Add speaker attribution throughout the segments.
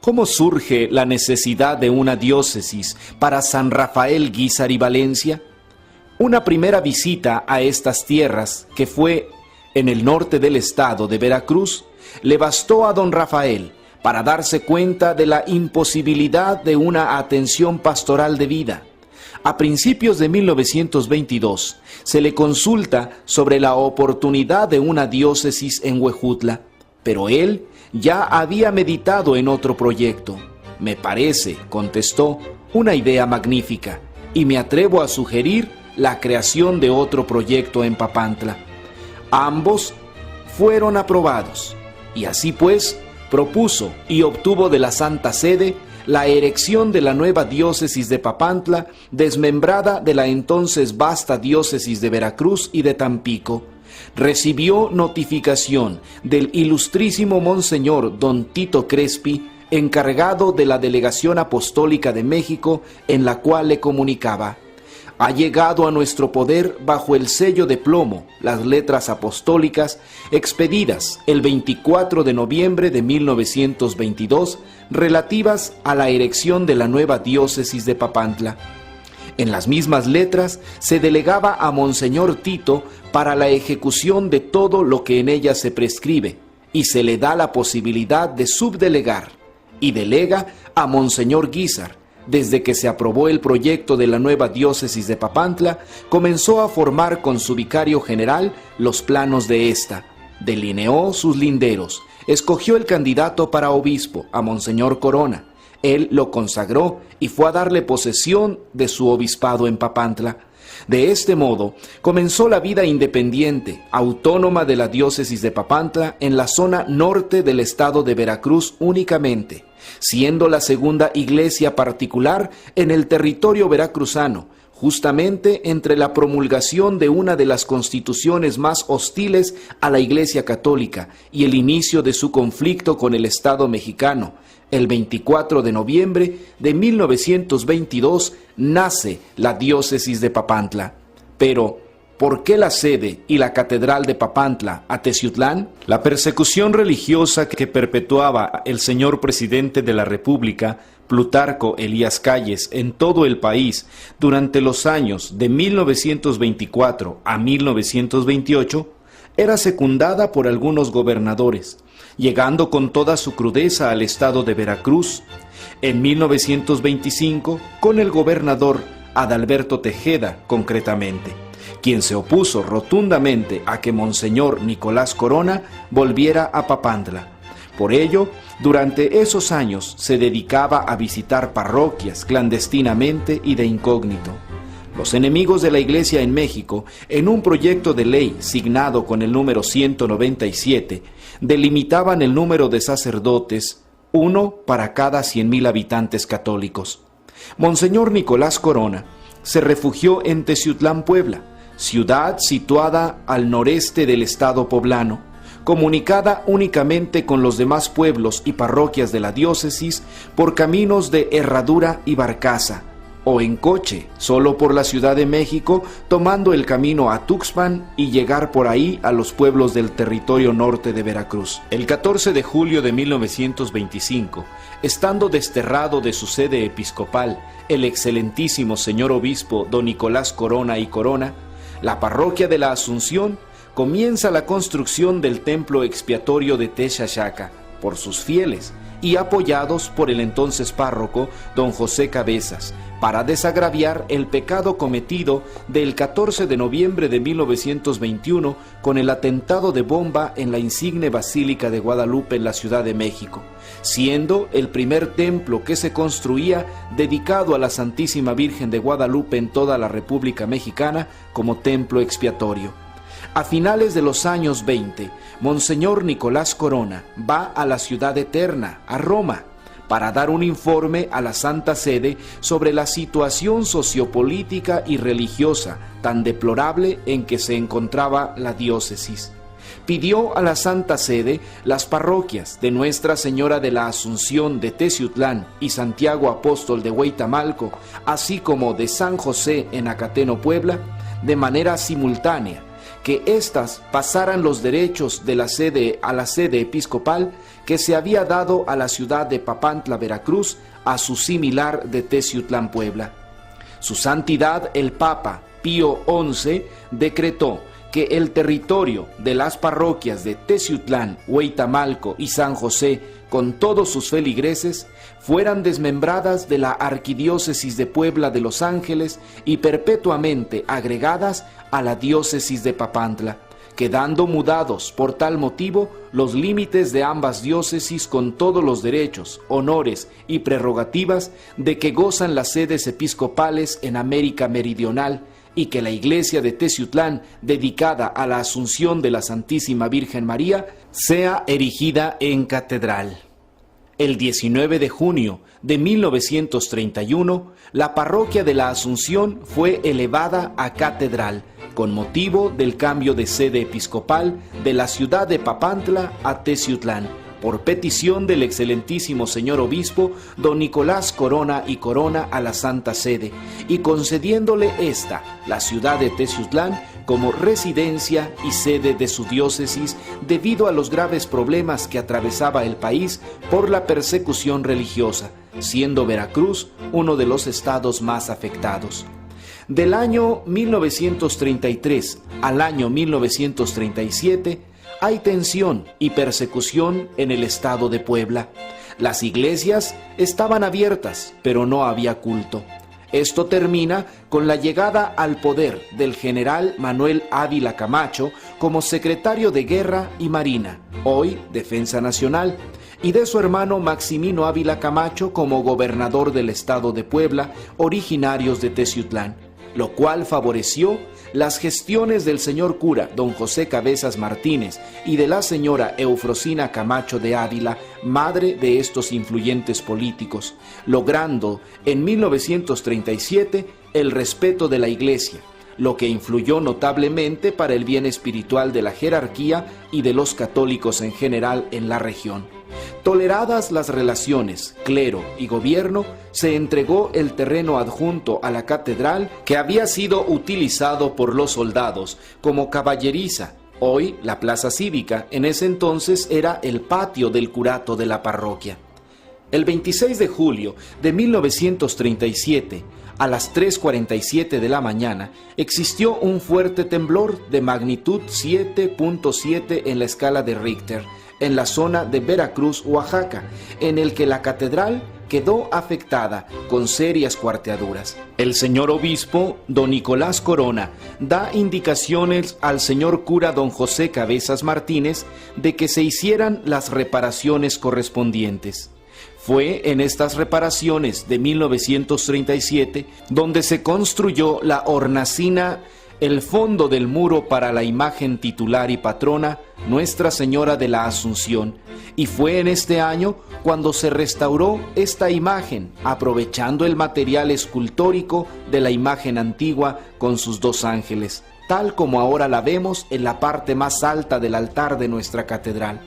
Speaker 1: ¿Cómo surge la necesidad de una diócesis para San Rafael, Guízar y Valencia? Una primera visita a estas tierras, que fue en el norte del estado de Veracruz, le bastó a don Rafael para darse cuenta de la imposibilidad de una atención pastoral debida. A principios de 1922 se le consulta sobre la oportunidad de una diócesis en Huejutla, pero él ya había meditado en otro proyecto. Me parece, contestó, una idea magnífica, y me atrevo a sugerir la creación de otro proyecto en Papantla. Ambos fueron aprobados, y así pues propuso y obtuvo de la Santa Sede la erección de la nueva diócesis de Papantla, desmembrada de la entonces vasta diócesis de Veracruz y de Tampico. Recibió notificación del ilustrísimo Monseñor don Tito Crespi, encargado de la Delegación Apostólica de México, en la cual le comunicaba: ha llegado a nuestro poder bajo el sello de plomo las letras apostólicas expedidas el 24 de noviembre de 1922 relativas a la erección de la nueva diócesis de Papantla. En las mismas letras se delegaba a Monseñor Tito para la ejecución de todo lo que en ella se prescribe, y se le da la posibilidad de subdelegar, y delega a Monseñor Guízar. Desde que se aprobó el proyecto de la nueva diócesis de Papantla, comenzó a formar con su vicario general los planos de esta, delineó sus linderos, escogió el candidato para obispo, a Monseñor Corona. Él lo consagró y fue a darle posesión de su obispado en Papantla. De este modo, comenzó la vida independiente, autónoma de la diócesis de Papantla en la zona norte del estado de Veracruz únicamente, siendo la segunda iglesia particular en el territorio veracruzano, justamente entre la promulgación de una de las constituciones más hostiles a la Iglesia Católica y el inicio de su conflicto con el Estado mexicano. El 24 de noviembre de 1922 nace la diócesis de Papantla. Pero, ¿por qué la sede y la catedral de Papantla a Teciutlán? La persecución religiosa que perpetuaba el señor presidente de la República, Plutarco Elías Calles, en todo el país durante los años de 1924 a 1928, era secundada por algunos gobernadores, llegando con toda su crudeza al estado de Veracruz. En 1925, con el gobernador Adalberto Tejeda, concretamente, quien se opuso rotundamente a que Monseñor Nicolás Corona volviera a Papantla. Por ello, durante esos años se dedicaba a visitar parroquias clandestinamente y de incógnito. Los enemigos de la Iglesia en México, en un proyecto de ley signado con el número 197, delimitaban el número de sacerdotes, uno para cada 100,000 habitantes católicos. Monseñor Nicolás Corona se refugió en Teciutlán, Puebla, ciudad situada al noreste del estado poblano, comunicada únicamente con los demás pueblos y parroquias de la diócesis por caminos de herradura y barcaza, o en coche, solo por la Ciudad de México, tomando el camino a Tuxpan y llegar por ahí a los pueblos del territorio norte de Veracruz. El 14 de julio de 1925, estando desterrado de su sede episcopal el excelentísimo señor obispo don Nicolás Corona y Corona, la parroquia de la Asunción comienza la construcción del templo expiatorio de Texaxaca por sus fieles y apoyados por el entonces párroco don José Cabezas, para desagraviar el pecado cometido del 14 de noviembre de 1921 con el atentado de bomba en la insigne Basílica de Guadalupe en la Ciudad de México, siendo el primer templo que se construía dedicado a la Santísima Virgen de Guadalupe en toda la República Mexicana como templo expiatorio. A finales de los años 20, Monseñor Nicolás Corona va a la Ciudad Eterna, a Roma, para dar un informe a la Santa Sede sobre la situación sociopolítica y religiosa tan deplorable en que se encontraba la diócesis. Pidió a la Santa Sede las parroquias de Nuestra Señora de la Asunción de Teciutlán y Santiago Apóstol de Hueytamalco, así como de San José en Acateno, Puebla, de manera simultánea, que éstas pasaran los derechos de la sede a la sede episcopal que se había dado a la ciudad de Papantla, Veracruz, a su similar de Teciutlán, Puebla. Su Santidad el Papa Pío XI decretó que el territorio de las parroquias de Teciutlán, Hueytamalco y San José, con todos sus feligreses, fueran desmembradas de la Arquidiócesis de Puebla de Los Ángeles y perpetuamente agregadas a la Diócesis de Papantla, quedando mudados por tal motivo los límites de ambas diócesis con todos los derechos, honores y prerrogativas de que gozan las sedes episcopales en América Meridional, y que la iglesia de Teciutlán, dedicada a la Asunción de la Santísima Virgen María, sea erigida en catedral. El 19 de junio de 1931, la parroquia de la Asunción fue elevada a catedral, con motivo del cambio de sede episcopal de la ciudad de Papantla a Teciutlán, por petición del excelentísimo señor obispo don Nicolás Corona y Corona a la Santa Sede, y concediéndole esta, la ciudad de Teciutlán, como residencia y sede de su diócesis debido a los graves problemas que atravesaba el país por la persecución religiosa, siendo Veracruz uno de los estados más afectados. Del año 1933 al año 1937, hay tensión y persecución en el estado de Puebla. Las iglesias estaban abiertas, pero no había culto. Esto termina con la llegada al poder del general Manuel Ávila Camacho como secretario de Guerra y Marina, hoy Defensa Nacional, y de su hermano Maximino Ávila Camacho como gobernador del estado de Puebla, originarios de Teciutlán, lo cual favoreció las gestiones del señor cura don José Cabezas Martínez y de la señora Eufrosina Camacho de Ávila, madre de estos influyentes políticos, logrando en 1937 el respeto de la Iglesia, lo que influyó notablemente para el bien espiritual de la jerarquía y de los católicos en general en la región. Toleradas las relaciones clero y gobierno, se entregó el terreno adjunto a la catedral que había sido utilizado por los soldados como caballeriza. Hoy la plaza cívica, en ese entonces era el patio del curato de la parroquia. El 26 de julio de 1937, a las 3:47 de la mañana, existió un fuerte temblor de magnitud 7.7 en la escala de Richter, en la zona de Veracruz, Oaxaca, en el que la catedral quedó afectada con serias cuarteaduras. El señor obispo, don Nicolás Corona, da indicaciones al señor cura don José Cabezas Martínez de que se hicieran las reparaciones correspondientes. Fue en estas reparaciones de 1937 donde se construyó la hornacina, el fondo del muro para la imagen titular y patrona Nuestra Señora de la Asunción, y fue en este año cuando se restauró esta imagen, aprovechando el material escultórico de la imagen antigua con sus dos ángeles, tal como ahora la vemos en la parte más alta del altar de nuestra catedral.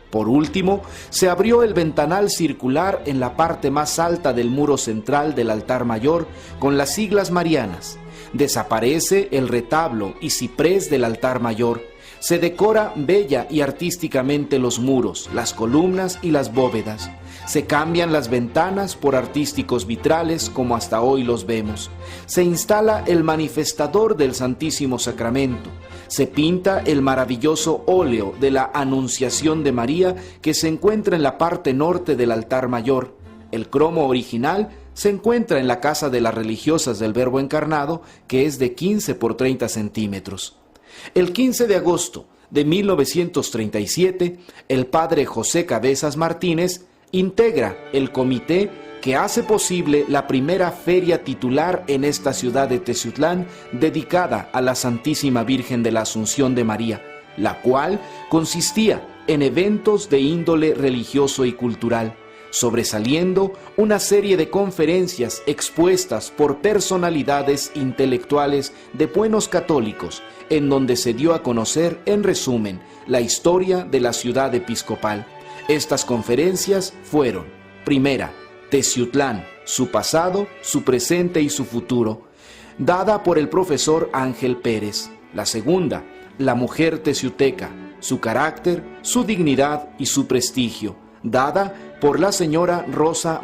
Speaker 1: Por último, se abrió el ventanal circular en la parte más alta del muro central del altar mayor con las siglas marianas. Desaparece el retablo y ciprés del altar mayor. Se decora bella y artísticamente los muros, las columnas y las bóvedas. Se cambian las ventanas por artísticos vitrales como hasta hoy los vemos. Se instala el manifestador del Santísimo Sacramento. Se pinta el maravilloso óleo de la Anunciación de María que se encuentra en la parte norte del altar mayor. El cromo original se encuentra en la Casa de las Religiosas del Verbo Encarnado, que es de 15 por 30 centímetros. El 15 de agosto de 1937, el padre José Cabezas Martínez integra el comité que hace posible la primera feria titular en esta ciudad de Teciutlán dedicada a la Santísima Virgen de la Asunción de María, la cual consistía en eventos de índole religioso y cultural, sobresaliendo una serie de conferencias expuestas por personalidades intelectuales de buenos católicos, en donde se dio a conocer, en resumen, la historia de la ciudad episcopal. Estas conferencias fueron: primera, Teciutlán, su pasado, su presente y su futuro, dada por el profesor Ángel Pérez. La segunda, la mujer teciuteca, su carácter, su dignidad y su prestigio, dada por la señora Rosa